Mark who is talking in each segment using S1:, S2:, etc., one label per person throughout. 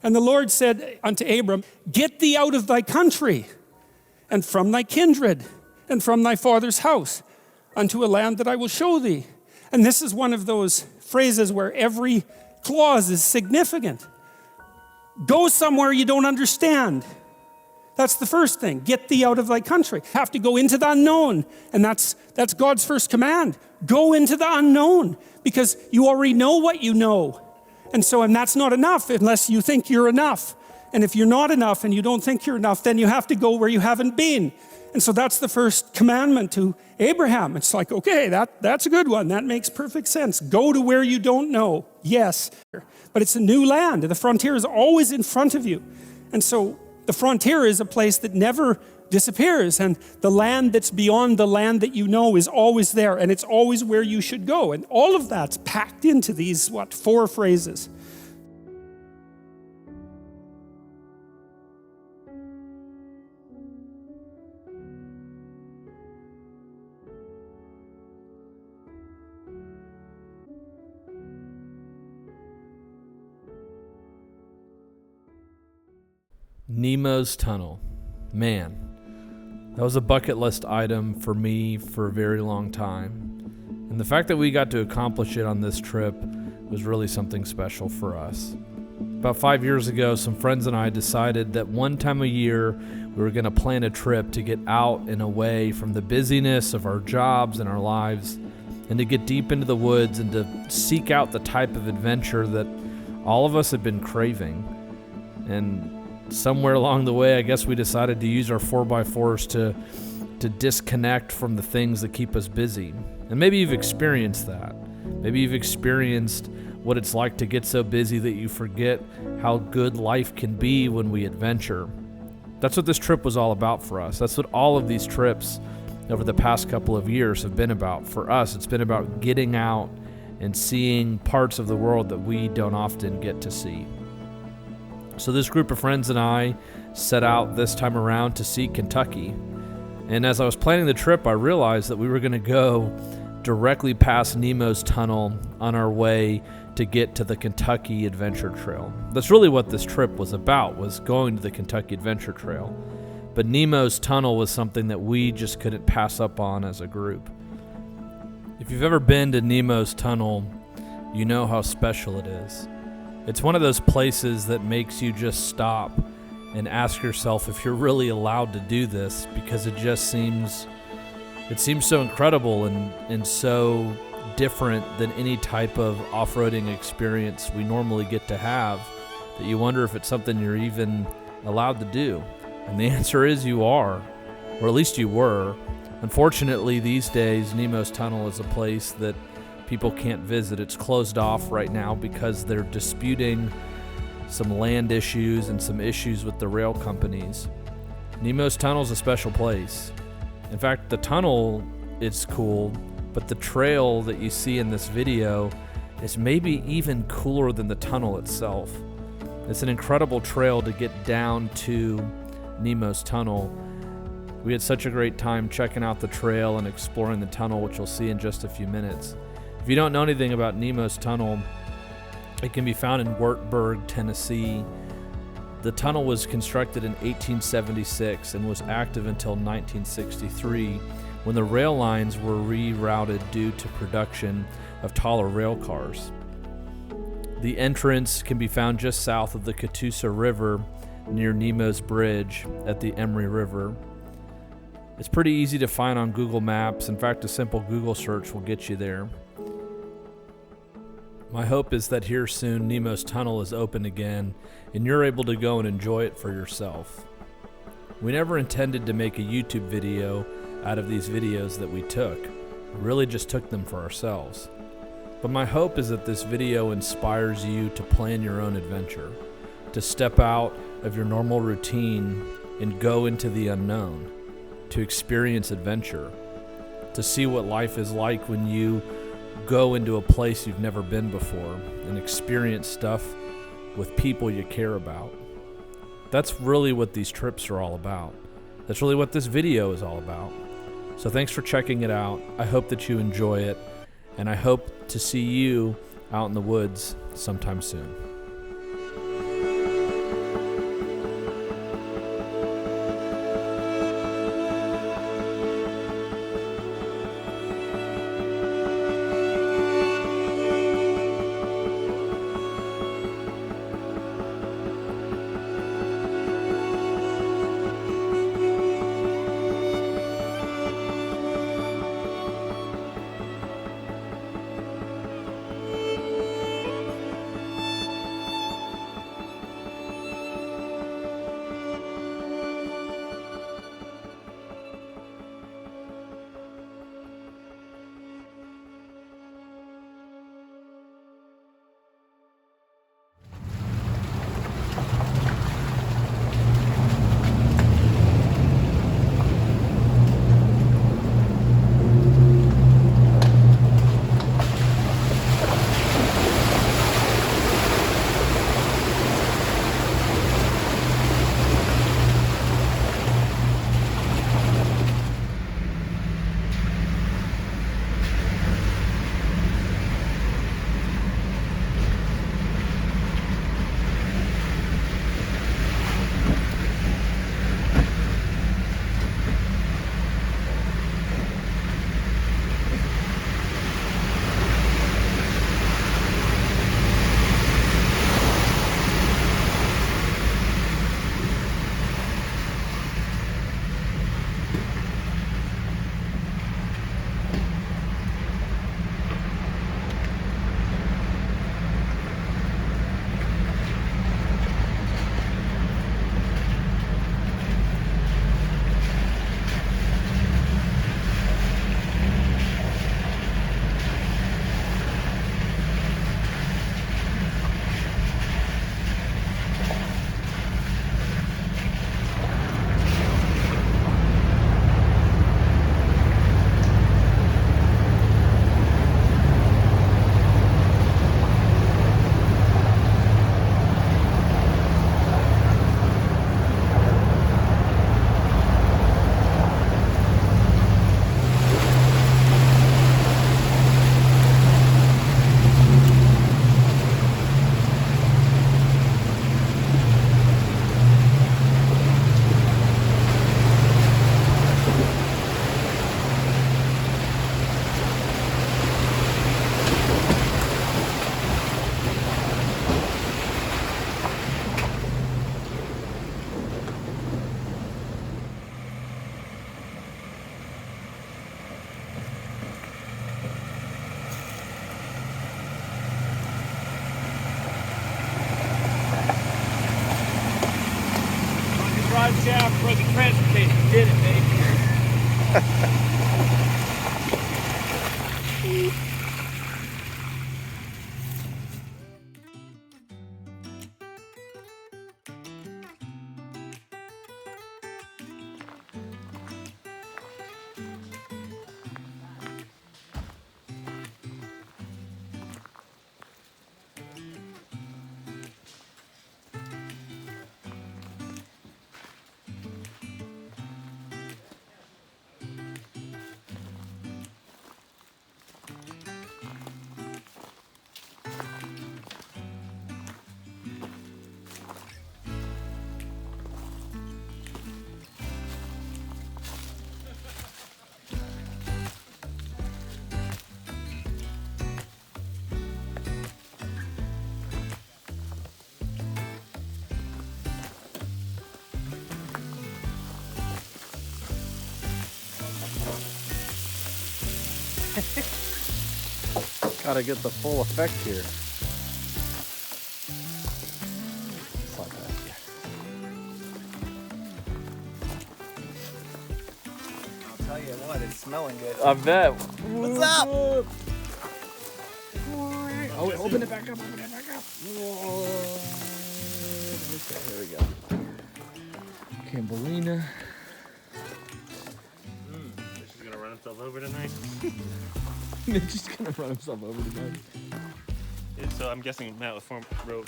S1: And the Lord said unto Abram, get thee out of thy country, and from thy kindred, and from thy father's house, unto a land that I will show thee. And this is one of those phrases where every clause is significant. Go somewhere you don't understand. That's the first thing. Get thee out of thy country. Have to go into the unknown. And that's God's first command. Go into the unknown, because you already know what you know. And that's not enough unless you think you're enough. And if you're not enough and you don't think you're enough, then you have to go where you haven't been. And so that's the first commandment to Abraham. It's like, okay, that's a good one. That makes perfect sense. Go to where you don't know. Yes. But it's a new land. The frontier is always in front of you. And so the frontier is a place that never disappears. And the land that's beyond the land that you know is always there. And it's always where you should go. And all of that's packed into these, 4 phrases.
S2: Nemo's Tunnel. Man, that was a bucket list item for me for a very long time. And the fact that we got to accomplish it on this trip was really something special for us. About 5 years ago, some friends and I decided that one time a year we were going to plan a trip to get out and away from the busyness of our jobs and our lives, and to get deep into the woods and to seek out the type of adventure that all of us had been craving. And somewhere along the way, I guess we decided to use our 4x4s to disconnect from the things that keep us busy. And maybe you've experienced that. Maybe you've experienced what it's like to get so busy that you forget how good life can be when we adventure. That's what this trip was all about for us. That's what all of these trips over the past couple of years have been about for us. It's been about getting out and seeing parts of the world that we don't often get to see. So this group of friends and I set out this time around to see Kentucky. And as I was planning the trip, I realized that we were going to go directly past Nemo's Tunnel on our way to get to the Kentucky Adventure Trail. That's really what this trip was about, was going to the Kentucky Adventure Trail. But Nemo's Tunnel was something that we just couldn't pass up on as a group. If you've ever been to Nemo's Tunnel, you know how special it is. It's one of those places that makes you just stop and ask yourself if you're really allowed to do this, because it seems so incredible and so different than any type of off-roading experience we normally get to have, that you wonder if it's something you're even allowed to do. And the answer is you are, or at least you were. Unfortunately, these days, Nemo's Tunnel is a place that people can't visit. It's closed off right now because they're disputing some land issues and some issues with the rail companies. Nemo's Tunnel is a special place. In fact, the tunnel is cool, but the trail that you see in this video is maybe even cooler than the tunnel itself. It's an incredible trail to get down to Nemo's Tunnel. We had such a great time checking out the trail and exploring the tunnel, which you'll see in just a few minutes. If you don't know anything about Nemo's Tunnel, it can be found in Wartburg, Tennessee. The tunnel was constructed in 1876 and was active until 1963, when the rail lines were rerouted due to production of taller rail cars. The entrance can be found just south of the Catoosa River near Nemo's Bridge at the Emery River. It's pretty easy to find on Google Maps. In fact, a simple Google search will get you there. My hope is that here soon Nemo's Tunnel is open again and you're able to go and enjoy it for yourself. We never intended to make a YouTube video out of these videos that we took. We really just took them for ourselves. But my hope is that this video inspires you to plan your own adventure, to step out of your normal routine and go into the unknown, to experience adventure, to see what life is like when you go into a place you've never been before and experience stuff with people you care about. That's really what these trips are all about. That's really what this video is all about. So thanks for checking it out. I hope that you enjoy it, and I hope to see you out in the woods sometime soon.
S3: drive shaft for the transportation. Did it, baby.
S2: Gotta get the full effect here.
S4: I'll tell you what, it's smelling good.
S2: I bet.
S4: What's up?
S2: Oh, open it back up, open it back up. Okay, here we go. Campbellina.
S3: This is gonna run himself over tonight.
S2: Mitch is gonna run himself over tonight.
S3: So I'm guessing Matt with row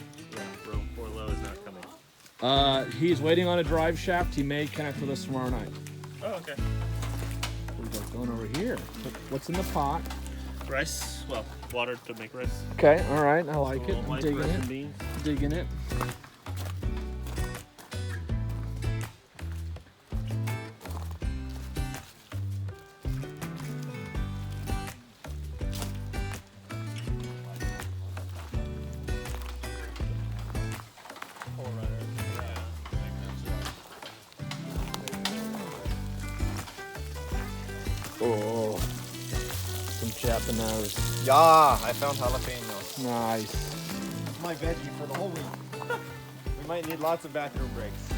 S3: 4 low is not coming.
S2: He's waiting on a drive shaft. He may connect with us tomorrow night.
S3: Oh, okay.
S2: We're just going over here. What's in the pot?
S3: Rice, well, water to make rice.
S2: Okay, all right. I like it. I'm
S3: White
S2: digging
S3: rice and
S2: it.
S3: beans.
S2: Digging it. Oh, some Japanese.
S4: Yeah, I found jalapenos.
S2: Nice.
S4: It's my veggie for the whole week. We might need lots of bathroom breaks.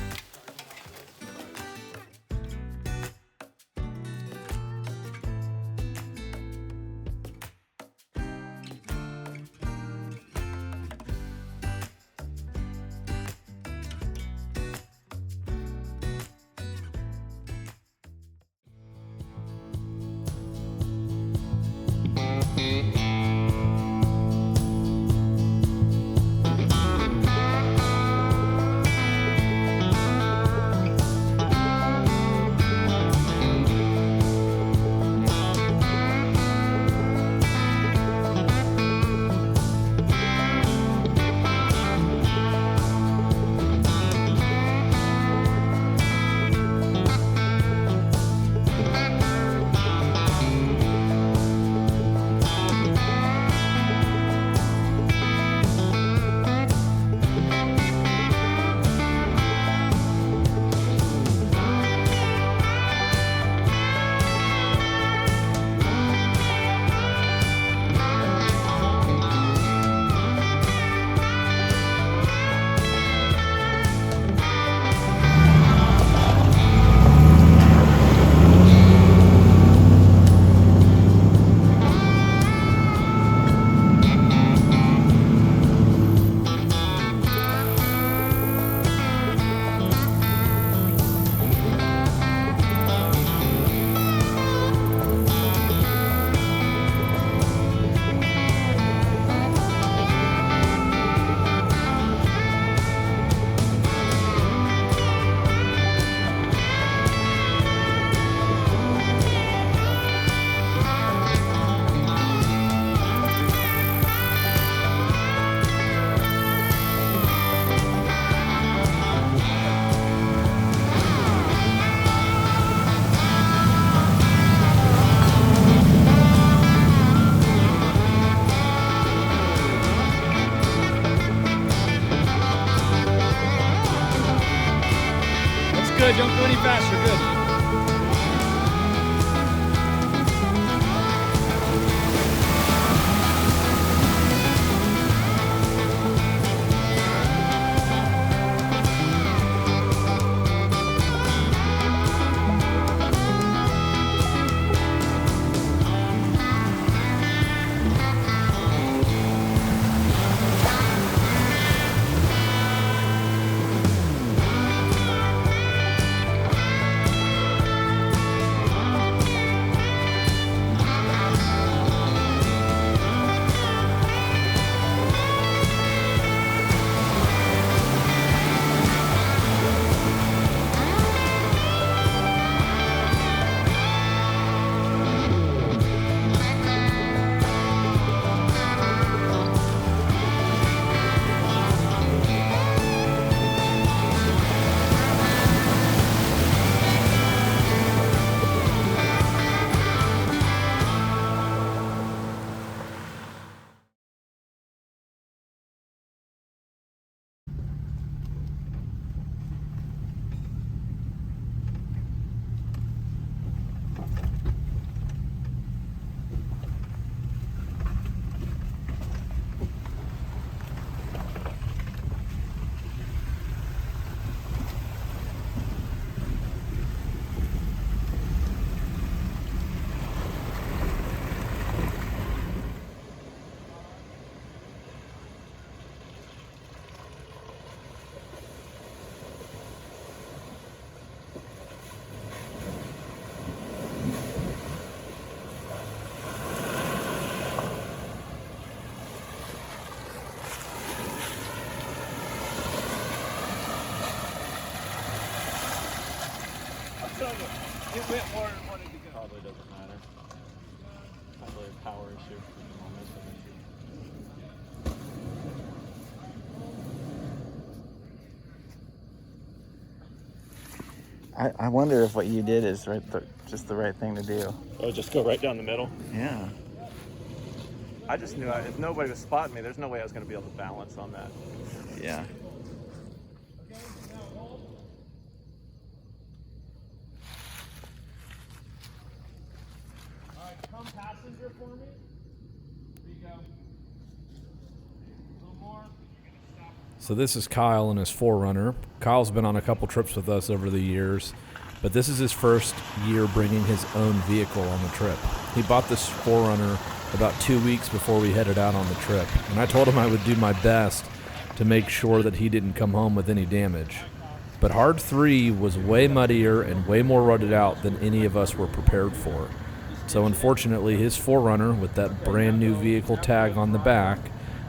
S2: good. Don't go any faster. Good.
S4: It went more than wanted to go.
S3: Probably doesn't matter. Probably a power issue at the moment.
S5: I wonder if what you did is just the right thing to do.
S3: Oh, just go right down the middle.
S5: Yeah.
S3: I just knew if nobody was spotting me, there's no way I was going to be able to balance on that.
S5: Yeah.
S2: All right, come passenger for me. There you go. A little more. So this is Kyle and his 4Runner. Kyle's been on a couple trips with us over the years, but this is his first year bringing his own vehicle on the trip. He bought this 4Runner about 2 weeks before we headed out on the trip, and I told him I would do my best to make sure that he didn't come home with any damage. But Hard 3 was way muddier and way more rutted out than any of us were prepared for. So unfortunately, his 4Runner, with that brand new vehicle tag on the back,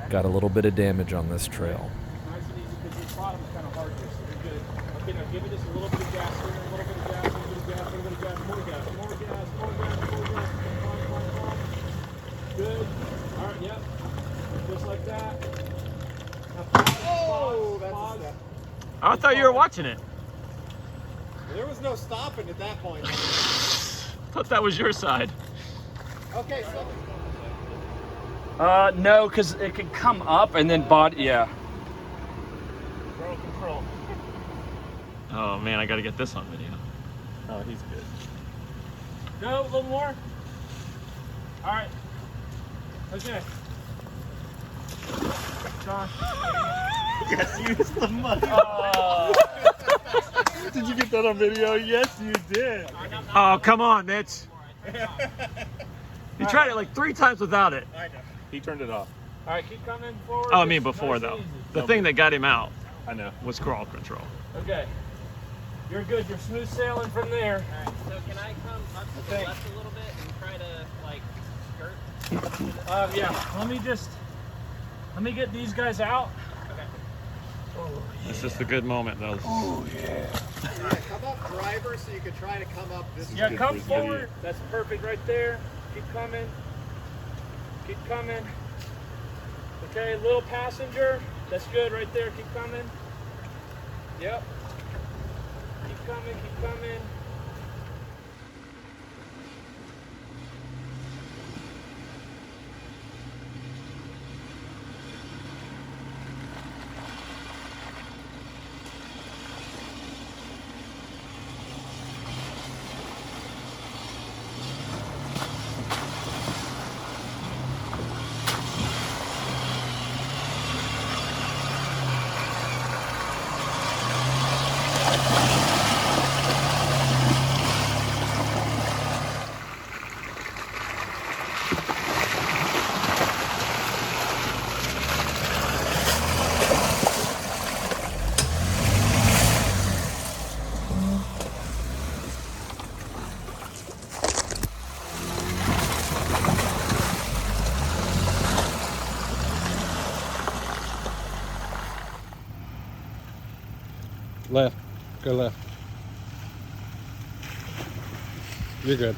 S2: got a little bit of damage on this trail.
S1: Nice and easy because this bottom's kind of hard here, so you're good. Okay, now give it just a little bit of gas here, a little bit of gas, a little bit of gas, a little bit of gas, more gas, more gas, more gas, more gas. Come on. Good. All right, yep. Just like that. Now pause.
S3: I thought you were watching it.
S4: There was no stopping at that point.
S3: Thought that was your side.
S4: Okay, so
S6: No, because it could come up and then body, yeah.
S3: Throw control. Oh man, I got to get this on video. Oh, he's good.
S1: Go, a little more. All right. Okay. John.
S3: Yes, use the money. Did you get that on video? Yes, you did. Oh, come on, Mitch. You tried it like 3 times without it.
S4: I know.
S3: He turned it off.
S1: All right, keep coming forward.
S3: Oh, I mean
S1: Just
S3: before
S1: nice
S3: though.
S1: and easy.
S3: The thing that got him out
S4: I know.
S3: was crawl control.
S1: Okay. You're good. You're smooth sailing from there.
S7: Alright, so can I come up to the left a little bit and try to, like, skirt?
S1: Yeah. Let me get these guys out.
S3: It's just a good moment though.
S4: Alright, come up driver so you can try to come up this
S1: Yeah,
S4: way.
S1: come forward. That's perfect right there. Keep coming. Keep coming. Okay, little passenger. That's good right there. Keep coming. Yep. Keep coming, keep coming.
S8: Left. Go left. You're good.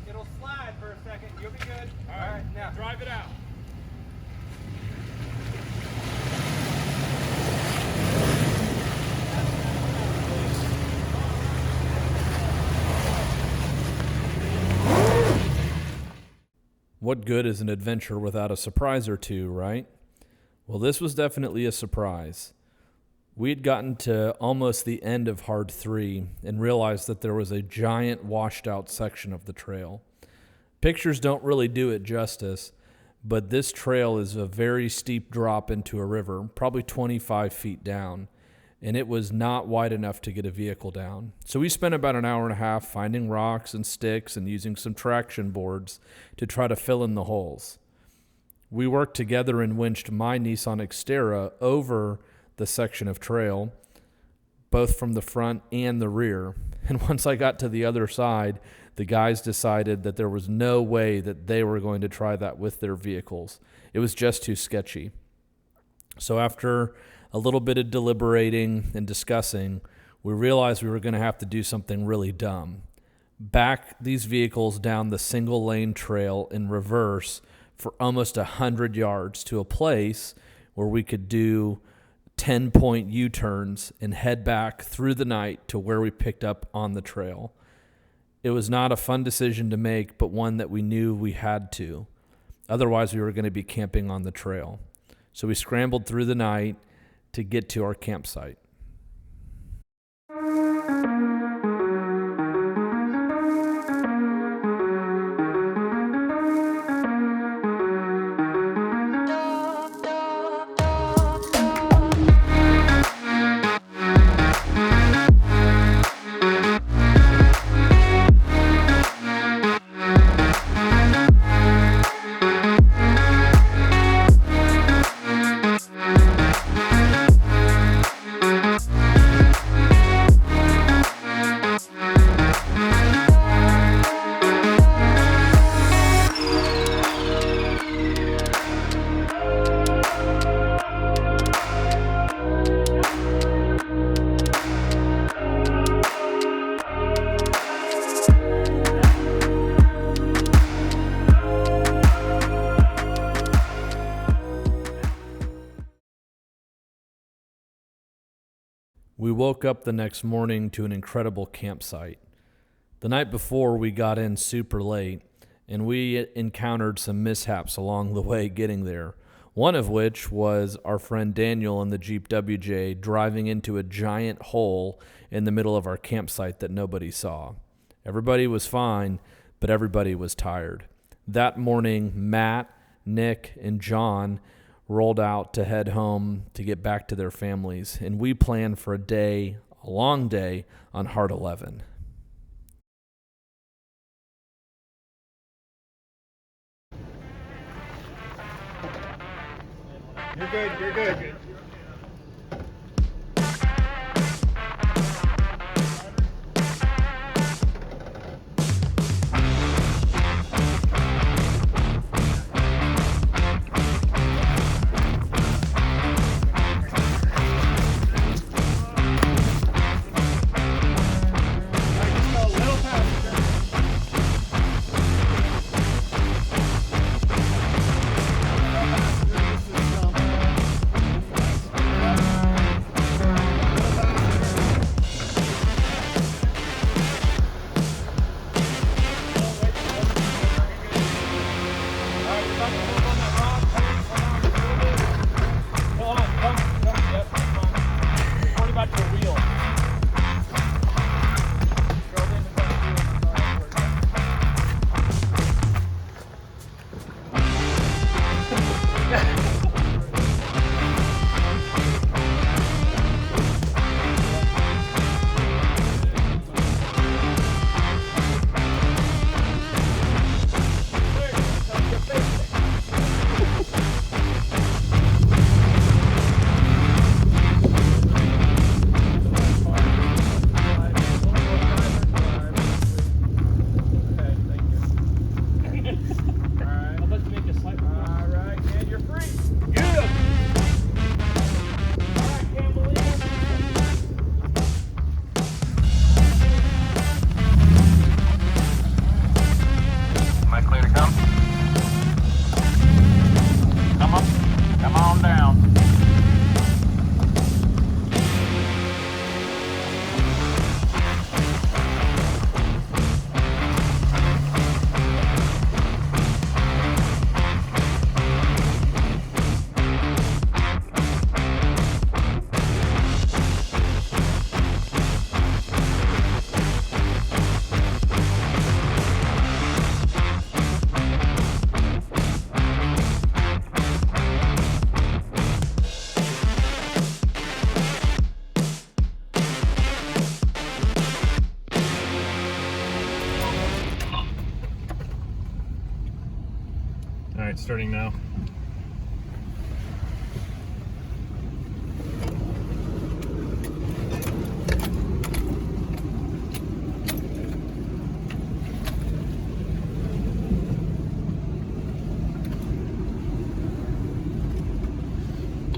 S4: It'll slide for a second. You'll be good. All right, now
S1: Drive it out.
S2: What good is an adventure without a surprise or two, right? Well, this was definitely a surprise. We had gotten to almost the end of Hard 3 and realized that there was a giant washed out section of the trail. Pictures don't really do it justice, but this trail is a very steep drop into a river, probably 25 feet down, and it was not wide enough to get a vehicle down. So we spent about an hour and a half finding rocks and sticks and using some traction boards to try to fill in the holes. We worked together and winched my Nissan Xterra over the section of trail, both from the front and the rear. And once I got to the other side, the guys decided that there was no way that they were going to try that with their vehicles. It was just too sketchy. So after a little bit of deliberating and discussing, we realized we were going to have to do something really dumb. Back these vehicles down the single lane trail in reverse for almost 100 yards to a place where we could do 10-point U-turns and head back through the night to where we picked up on the trail. It was not a fun decision to make, but one that we knew we had to. Otherwise, we were going to be camping on the trail. So we scrambled through the night to get to our campsite. We woke up the next morning to an incredible campsite. The night before, we got in super late, and we encountered some mishaps along the way getting there. One of which was our friend Daniel in the Jeep WJ driving into a giant hole in the middle of our campsite that nobody saw. Everybody was fine, but everybody was tired. That morning, Matt, Nick, and John rolled out to head home to get back to their families, and we planned for a long day on Hard 11.
S4: You're good, you're good.
S3: starting now.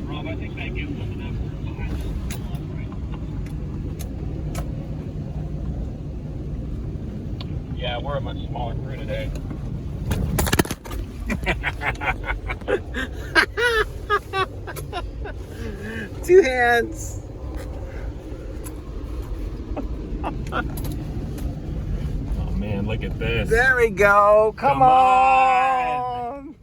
S7: Rob, I think that gives us enough room behind us. Yeah, we're a much smaller crew today.
S5: Two hands.
S3: Oh man, look at this.
S5: There we go. Come on.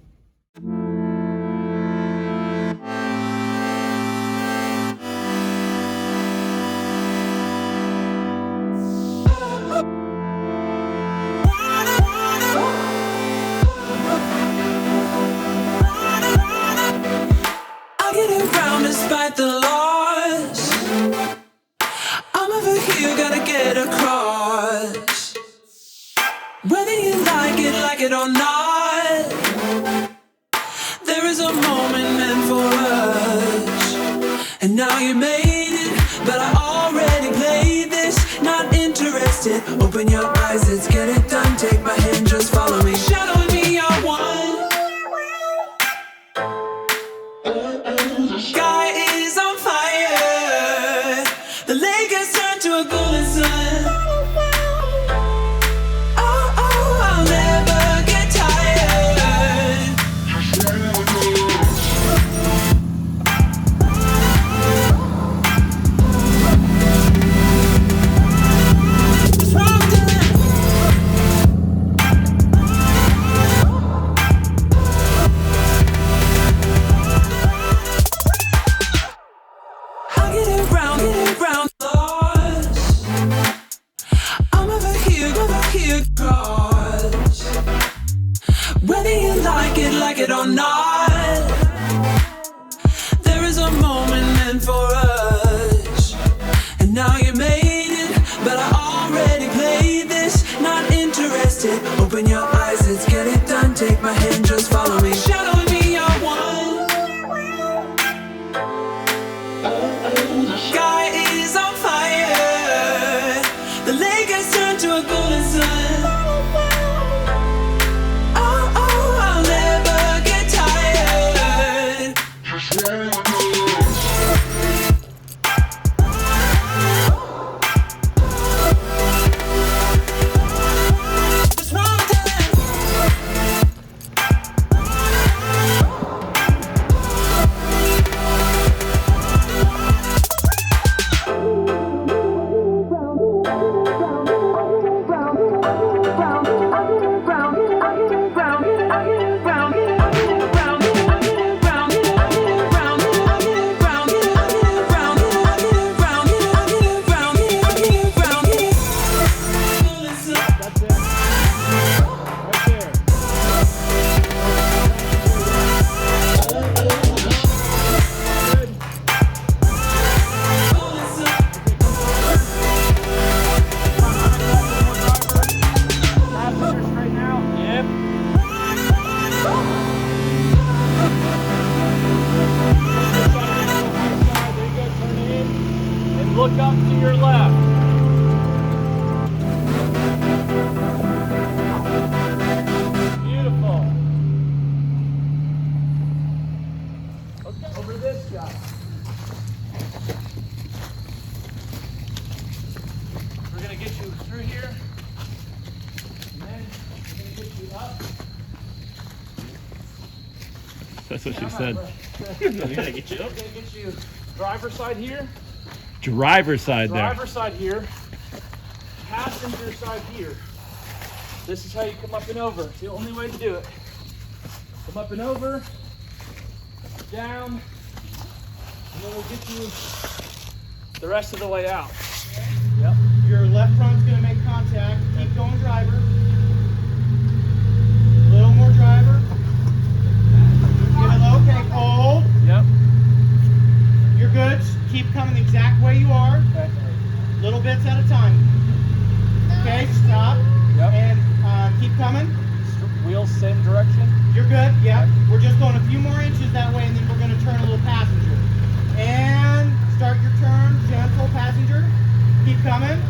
S9: I'll get it round despite the loss. I'm over here, gotta get across. Whether you like it or not, there is a moment meant for us. And now you made it, but I already played this. Not interested, open your eyes, let's get it done. Take my hand, just follow me. Shadowing me, I want. Sky is on fire. The lake has turned to a golden sun. Oh, oh, I'll never get tired. What's wrong with that? I'll get it round, lost. I'm over here, cross. Whether you like it or not, there is a moment meant for us. And now you made it, but I already played this. Not interested, open your eyes, let's get it done. Take my hand, just follow me. Shadowing me, I want. Sky is on fire. The lake has turned to a golden sun. Oh, oh, I'll never get tired. What's wrong with that?
S6: Look up to your left. Beautiful. Okay, over to this guy. We're gonna get you through here, and then we're gonna get you up.
S3: That's what she said.
S6: We're gonna get you up. We're gonna get you driver's side here.
S3: Driver's side there.
S6: Driver's side here, passenger side here. This is how you come up and over. It's the only way to do it. Come up and over, down, and then we'll get you the rest of the way out. Yep.
S4: Your left front's gonna make contact. Keep going, driver. A little more, driver. Give it low. Okay, hold.
S6: Yep.
S4: You're good. Keep coming the exact way you are.
S6: Okay.
S4: Little bits at a time. Okay, stop.
S6: Yep.
S4: And keep coming.
S6: Wheels same direction.
S10: You're good, yep. We're just going a few more inches that way and then we're going to turn a little passenger. And start your turn, gentle passenger. Keep coming.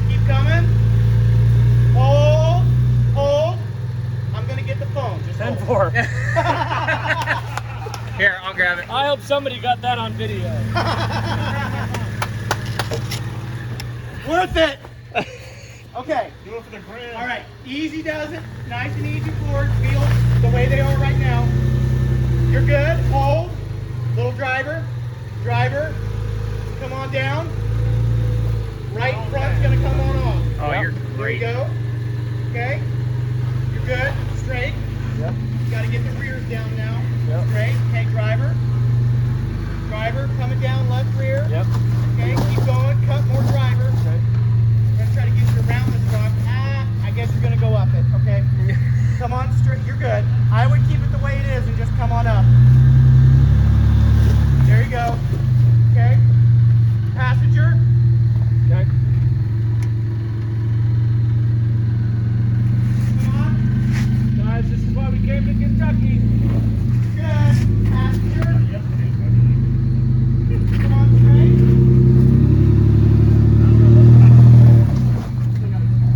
S10: Keep coming. Hold, hold. I'm going to get the phone. Just
S6: 10-4.
S10: Here, I'll grab it.
S6: I hope somebody got that on video.
S10: Worth it. Okay. Do it for the grand. All right. Easy does it. Nice and easy forward. Wheels the way they are right now. You're good. Hold. Little driver. Driver. Come on down. Right front's going to come on off.
S6: Oh, you're
S10: great. There you go. Okay. You're good. Straight.
S6: Yep.
S10: You got to get the rears down now.
S6: Yep.
S10: Straight. Okay, driver. Driver coming down left rear.
S6: Yep.
S10: Okay, keep going. Cut more driver. Okay. I'm going to try to get you around this rock. I guess you're going to go up it. Okay. Come on straight. You're good. I would keep it the way it is and just come on up. There you go. Okay. Passenger.
S6: Okay.
S10: Come on.
S6: Guys, this is why we came to Kentucky.
S10: Good. Passenger. Come on straight.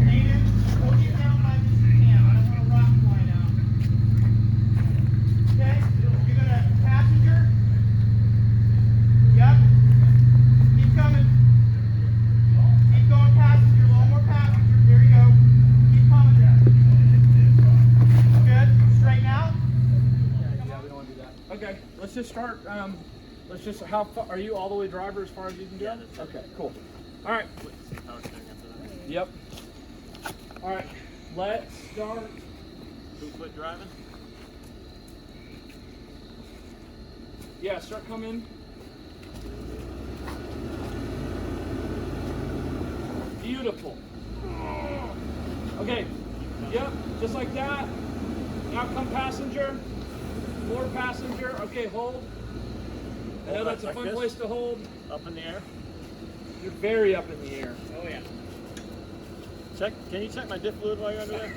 S10: Aiden, hold you down by this you can. I don't want a rock flying out. Okay? You're gonna passenger. Yep. Keep coming. Keep going passenger. A little more passenger. There you go. Keep coming. Good. Straighten out.
S6: Yeah, we don't want to do that. Okay, let's just start. Let's just. How far are you all the way driver as far as you can go?
S3: Yeah,
S6: Okay, cool. All right. Yep. All right. Let's start.
S3: 2-foot driving.
S6: Yeah, start coming. Beautiful. Okay. Yep. Just like that. Now come passenger. More passenger. Okay, hold. I know that's a fun place to hold.
S3: Up in the air.
S6: You're very up in the air.
S3: Oh yeah. Check. Can you check my diff fluid while you're under there?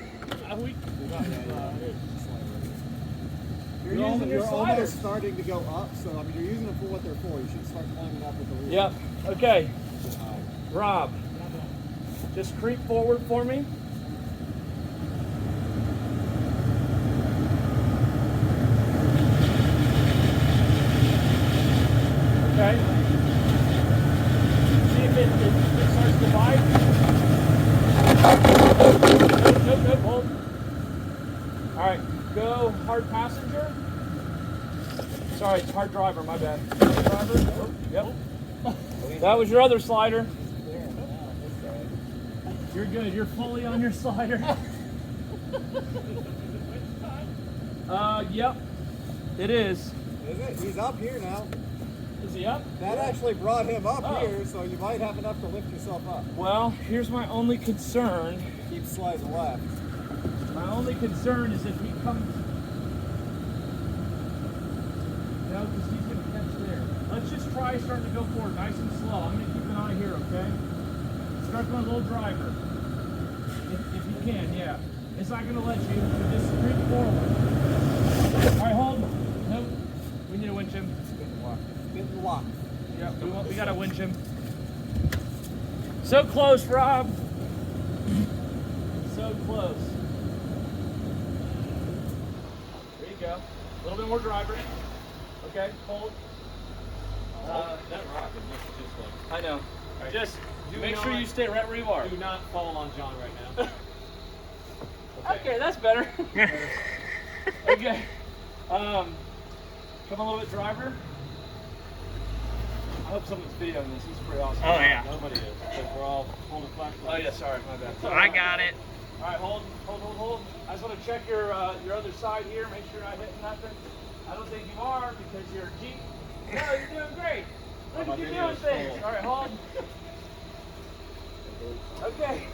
S6: You're using your sliders.
S4: almost starting to go up, so I mean you're using them for what they're for. You should start climbing up with the wheels.
S6: Yep. Okay. Rob, just creep forward for me. Okay. See if it starts to bite. Nope, hold. All right, go hard passenger. Sorry, it's hard driver, my bad. Hard driver, oh, yep. That was your other slider. You're good, you're fully on your slider. Yep, it is.
S4: Is it? He's up here now.
S6: Is he up?
S4: That actually brought him up here, so you might have enough to lift yourself up.
S6: Well, here's my only concern.
S4: Keep sliding left.
S6: My only concern is if he comes, no, because he's going to catch there. Let's just try starting to go forward nice and slow. I'm going to keep an eye here, okay? Start going a little driver. If you can, yeah. It's not going to let you. Just creep forward. All right, hold. Nope. We need to winch him.
S4: Get the lock.
S6: Yeah, we got to winch him. So close, Rob. So close. There you go. A little bit more driver. Okay, hold.
S3: That rock is much too slow.
S6: I know.
S3: Right.
S6: Just
S3: Do
S6: make
S3: not-
S6: sure you stay right where you are.
S3: Do not fall on John right now.
S6: Okay, that's better. Okay. Come a little bit driver. I hope someone's videoing this. This is pretty awesome.
S7: Oh, yeah.
S3: Nobody is, because we're all holding flashlights.
S6: Oh yeah, sorry, my bad.
S7: I got it.
S6: All right, hold. I just want to check your other side here. Make sure you're not hitting nothing. I don't think you are because you're a Jeep. No, you're doing great. Look at you doing things. All right, hold. Okay.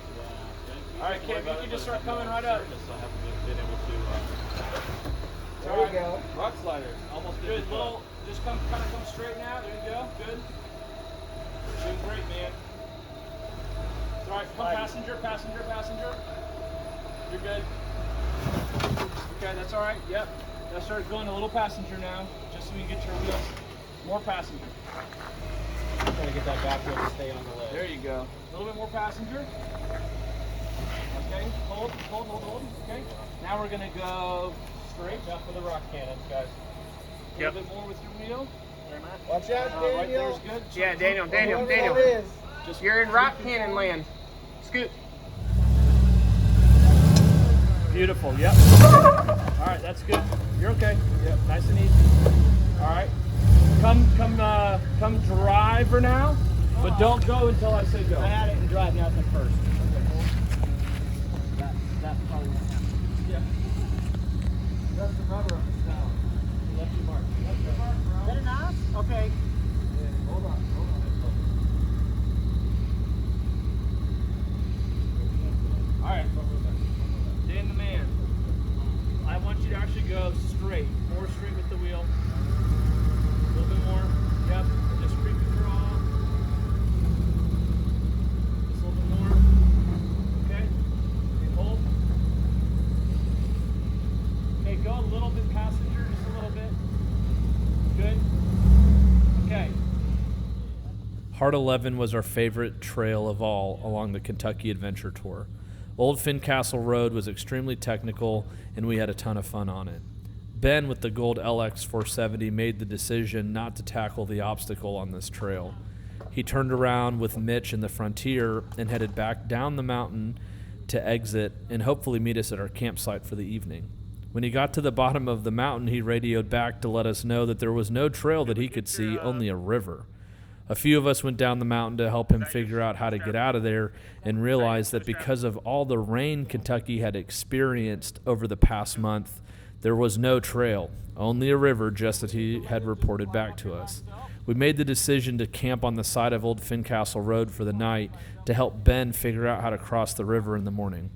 S6: All right, Kim, you can just start coming right up.
S3: I haven't been able to.
S6: There you go. Rock slider. Almost good. Little, just kind of come straight now. There you go. Good. Doing great, man. All right, come passenger. You're good. Okay, that's all right. Yep. Now start going a little passenger now, just so we can get your wheels. More passenger.
S10: I'm trying to get that back wheel to stay on the ledge.
S6: There you go. A little bit more passenger. Okay, hold. Okay. Now we're gonna go straight.
S10: Now for the rock cannons, guys.
S6: A little bit more with your wheel. There, Matt.
S10: Watch out, Daniel.
S6: Right there's good.
S10: Yeah, Daniel.
S6: Just
S10: You're in rock cannon land. Scoot.
S6: beautiful. Yep. All right, that's good. You're okay. Yep, nice and easy. All right. Come driver now, but don't go until I say go.
S10: I had it in drive, now it's in first.
S6: That's probably what happened. Yeah. That's the rubber on this now. Lefty mark. Lefty mark, bro.
S10: Is that enough? Okay.
S6: Yeah, hold on. All right. Dan the man. I want you to actually go straight. More straight with the wheel. A little bit more. Yep. Just creep it through. Just a little bit more. Okay. Okay, hold. Okay, go a little bit passenger, just a little bit. Good. Okay.
S2: Heart 11 was our favorite trail of all along the Kentucky Adventure Tour. Old Fincastle Road was extremely technical, and we had a ton of fun on it. Ben, with the gold LX 470, made the decision not to tackle the obstacle on this trail. He turned around with Mitch in the Frontier and headed back down the mountain to exit and hopefully meet us at our campsite for the evening. When he got to the bottom of the mountain, he radioed back to let us know that there was no trail that he could see, only a river. A few of us went down the mountain to help him figure out how to get out of there and realized that because of all the rain Kentucky had experienced over the past month, there was no trail, only a river, just as he had reported back to us. We made the decision to camp on the side of Old Fincastle Road for the night to help Ben figure out how to cross the river in the morning.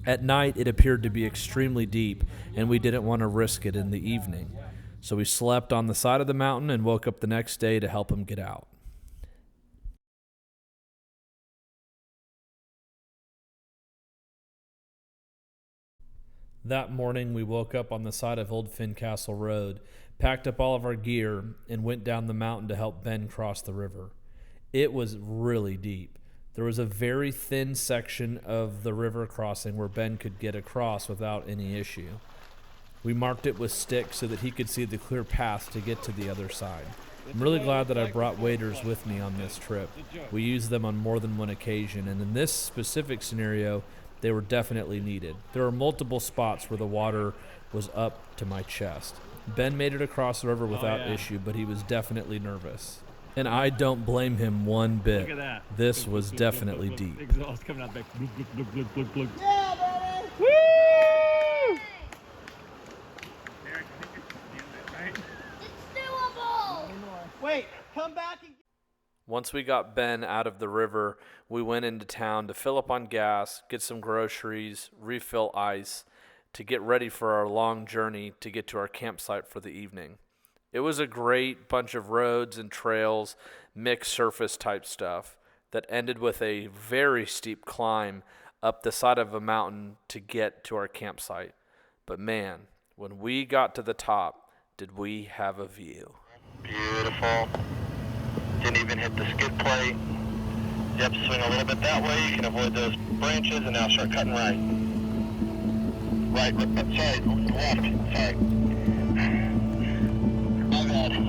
S2: At night, it appeared to be extremely deep, and we didn't want to risk it in the evening. So we slept on the side of the mountain and woke up the next day to help him get out. That morning, we woke up on the side of Old Fincastle Road, packed up all of our gear, and went down the mountain to help Ben cross the river. It was really deep. There was a very thin section of the river crossing where Ben could get across without any issue. We marked it with sticks so that he could see the clear path to get to the other side. I'm really glad that I brought waders with me on this trip. We used them on more than one occasion, and in this specific scenario, they were definitely needed. There were multiple spots where the water was up to my chest. Ben made it across the river without issue, but he was definitely nervous. And I don't blame him one bit.
S3: Look at that.
S2: This was definitely deep.
S3: Exhaust coming out back.
S10: Yeah, baby!
S3: Woo!
S10: Wait, come back and...
S2: Once we got Ben out of the river, we went into town to fill up on gas, get some groceries, refill ice, to get ready for our long journey to get to our campsite for the evening. It was a great bunch of roads and trails, mixed surface type stuff, that ended with a very steep climb up the side of a mountain to get to our campsite. But man, when we got to the top, did we have a view.
S11: Beautiful. Didn't even hit the skid plate. Yep, swing a little bit that way. You can avoid those branches, and now start cutting right. Sorry, left. Sorry. My bad.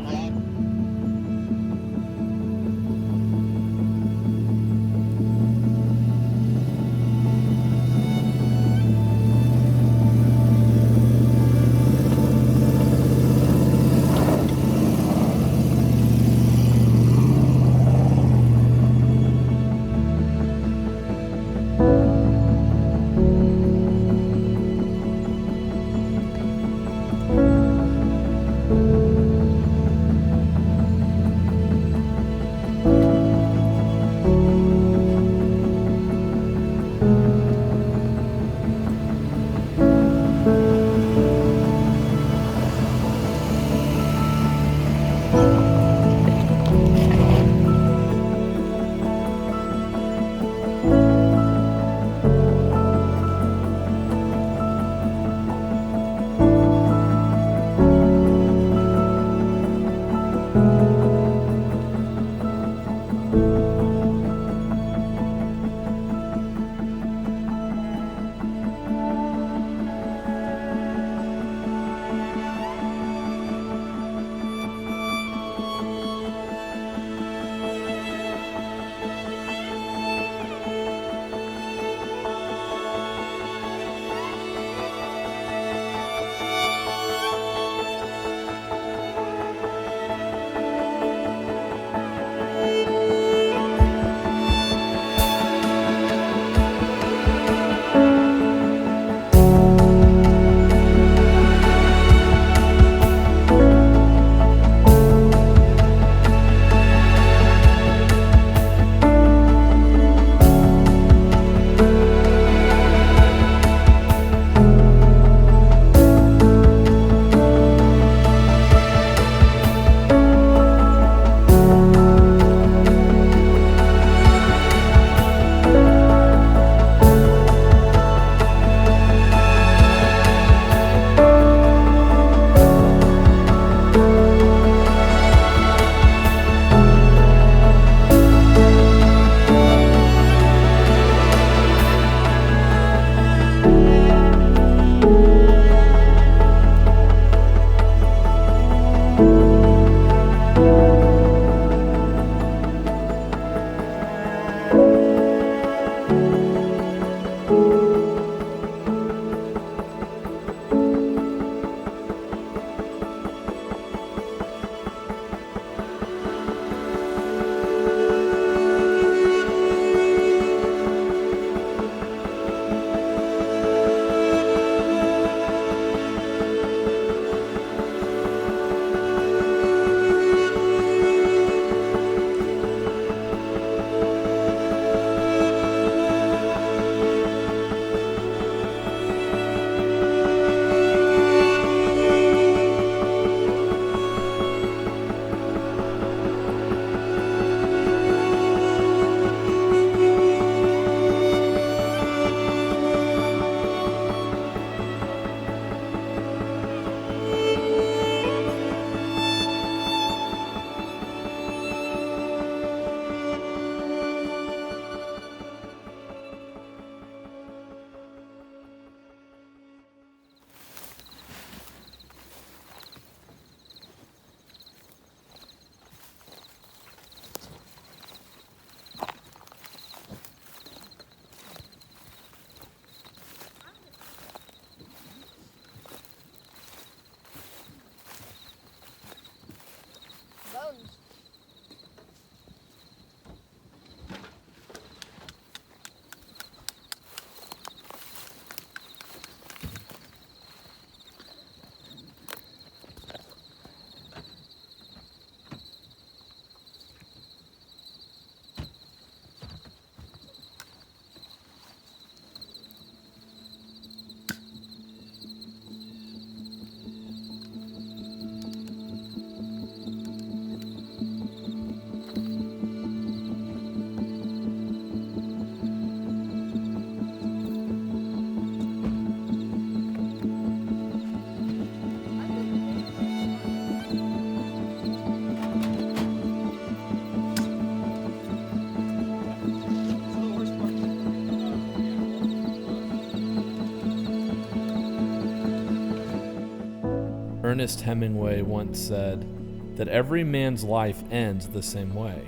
S2: Ernest Hemingway once said that every man's life ends the same way.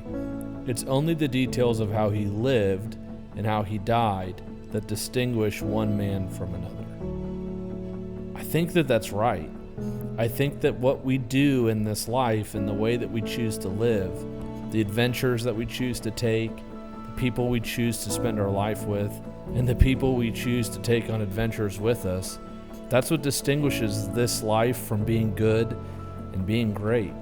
S2: It's only the details of how he lived and how he died that distinguish one man from another. I think that that's right. I think that what we do in this life and the way that we choose to live, the adventures that we choose to take, the people we choose to spend our life with, and the people we choose to take on adventures with us, that's what distinguishes this life from being good and being great.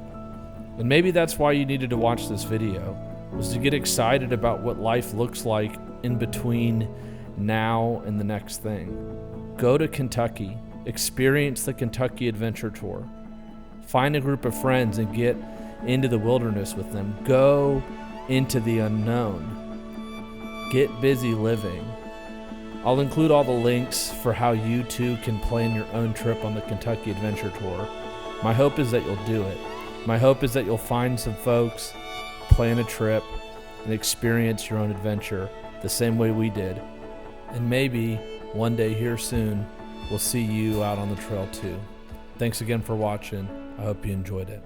S2: And maybe that's why you needed to watch this video, was to get excited about what life looks like in between now and the next thing. Go to Kentucky, experience the Kentucky Adventure Tour. Find a group of friends and get into the wilderness with them. Go into the unknown. Get busy living. I'll include all the links for how you too can plan your own trip on the Kentucky Adventure Tour. My hope is that you'll do it. My hope is that you'll find some folks, plan a trip, and experience your own adventure the same way we did. And maybe one day here soon, we'll see you out on the trail too. Thanks again for watching. I hope you enjoyed it.